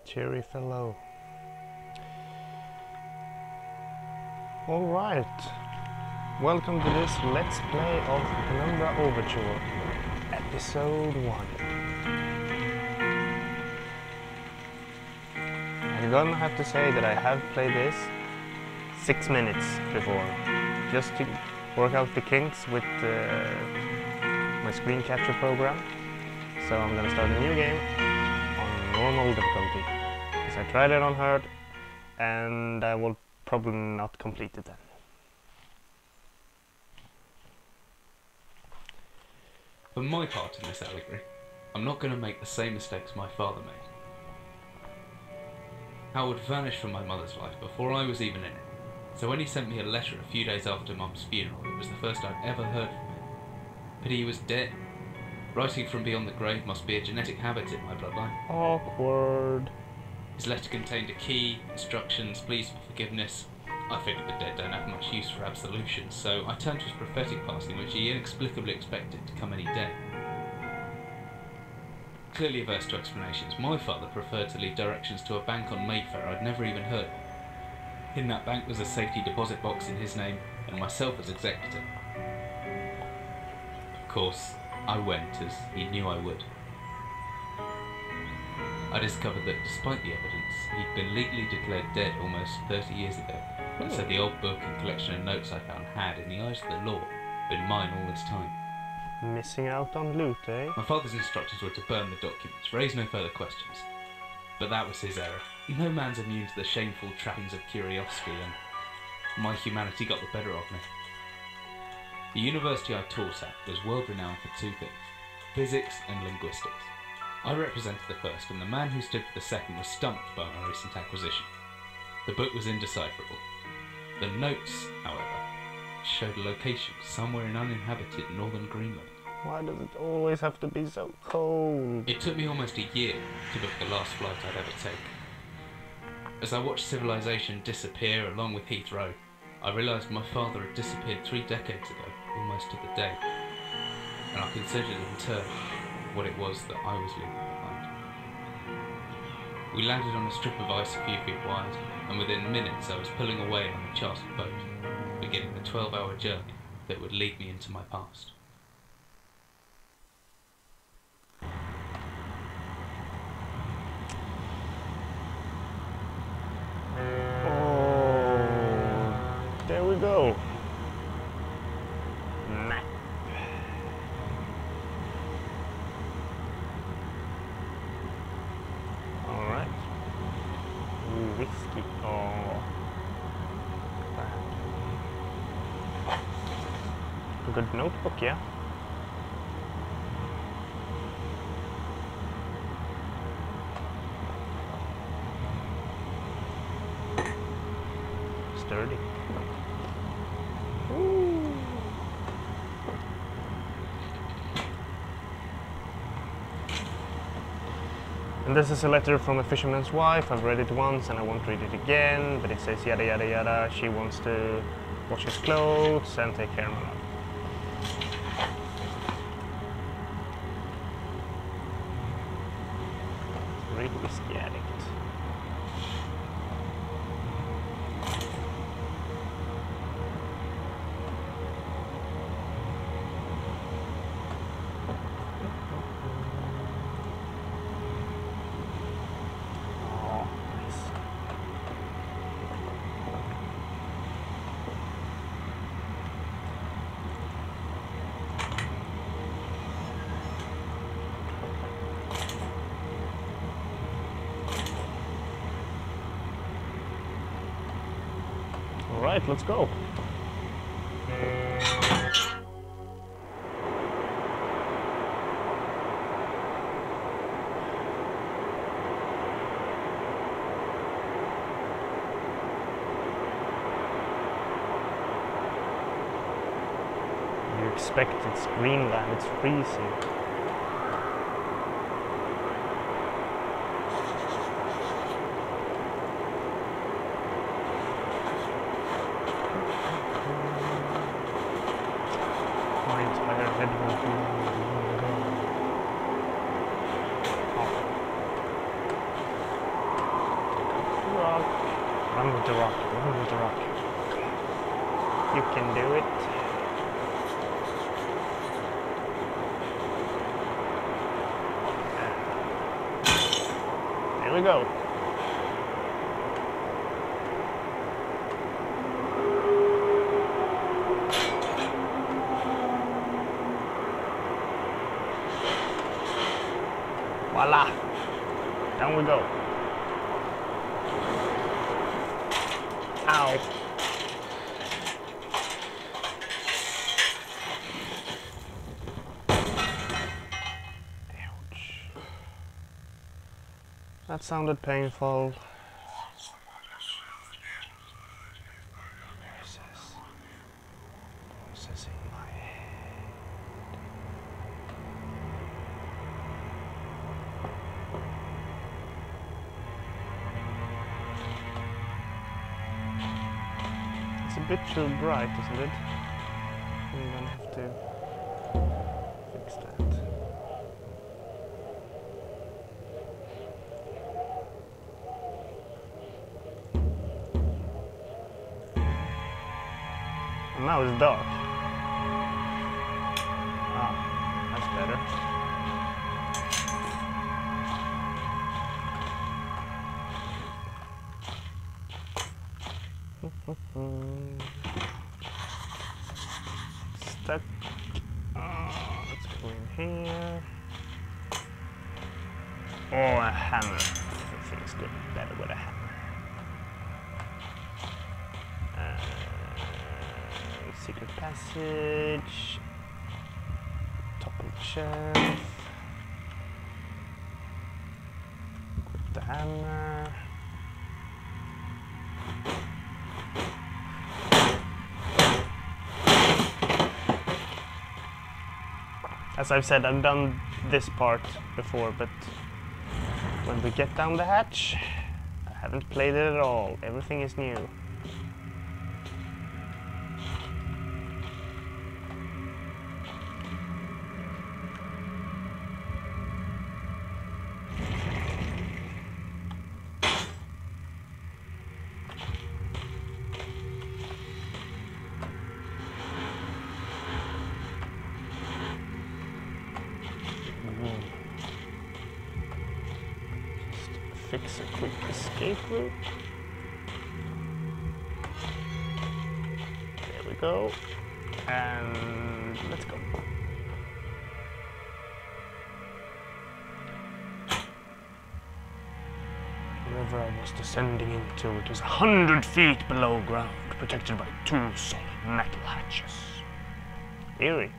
Cheery fellow. Alright. Welcome to this Let's Play of Penumbra Overture, Episode 1. I'm gonna have to say that I have played this 6 minutes before, just to work out the kinks with my screen capture program. So I'm gonna start a new game on normal difficulty, because I tried it on hard and I will probably not complete it then. For my part in this allegory, I'm not going to make the same mistakes my father made. Howard vanished from my mother's life before I was even in it, so when he sent me a letter a few days after Mum's funeral, it was the first I'd ever heard from him. But he was dead. Writing from beyond the grave must be a genetic habit in my bloodline. Awkward. His letter contained a key, instructions, pleas for forgiveness. I figured the dead don't have much use for absolution, so I turned to his prophetic passing, which he inexplicably expected to come any day. Clearly averse to explanations, my father preferred to leave directions to a bank on Mayfair I'd never even heard of. In that bank was a safety deposit box in his name, and myself as executor. Of course, I went, as he knew I would. I discovered that despite the evidence, he'd been legally declared dead almost 30 years ago, and so the old book and collection of notes I found had, in the eyes of the law, been mine all this time. Missing out on loot, eh? My father's instructions were to burn the documents, raise no further questions. But that was his error. No man's immune to the shameful trappings of curiosity, and my humanity got the better of me. The university I taught at was world renowned for two things: physics and linguistics. I represented the first, and the man who stood for the second was stumped by my recent acquisition. The book was indecipherable. The notes, however, showed a location somewhere in uninhabited northern Greenland. Why does it always have to be so cold? It took me almost a year to book the last flight I'd ever take. As I watched civilization disappear along with Heathrow, I realised my father had disappeared 3 decades ago, almost to the day, and I considered in turn what it was that I was leaving behind. We landed on a strip of ice a few feet wide, and within minutes I was pulling away on a chartered boat, beginning the 12-hour journey that would lead me into my past. Oh, there we go. Map. Alright. Whiskey. Oh. A good notebook, yeah. Sturdy. Ooh. And this is a letter from a fisherman's wife. I've read it once and I won't read it again, but it says yada yada yada. She wants to wash his clothes and take care of him. Real whiskey addict. Alright, let's go. You expect it's Greenland, it's freezing. Run with the rocket, run with the rocket. You can do it. There we go. Voila! Down we go. Ow! Ouch. That sounded painful. Voices. Voices in my head. It's a bit too bright, isn't it? I'm gonna have to fix that. And now it's dark. Ah, that's better. Stuck. Let's go in here. Oh, a hammer. Everything's good. Better with a hammer. Secret passage. Top of the shelf. Equip the hammer. As I've said, I've done this part before, but when we get down the hatch, I haven't played it at all. Everything is new. Fix a quick escape route. There we go. And let's go. The river I was descending into, it was 100 feet below ground, protected by 2 solid metal hatches. Eerie.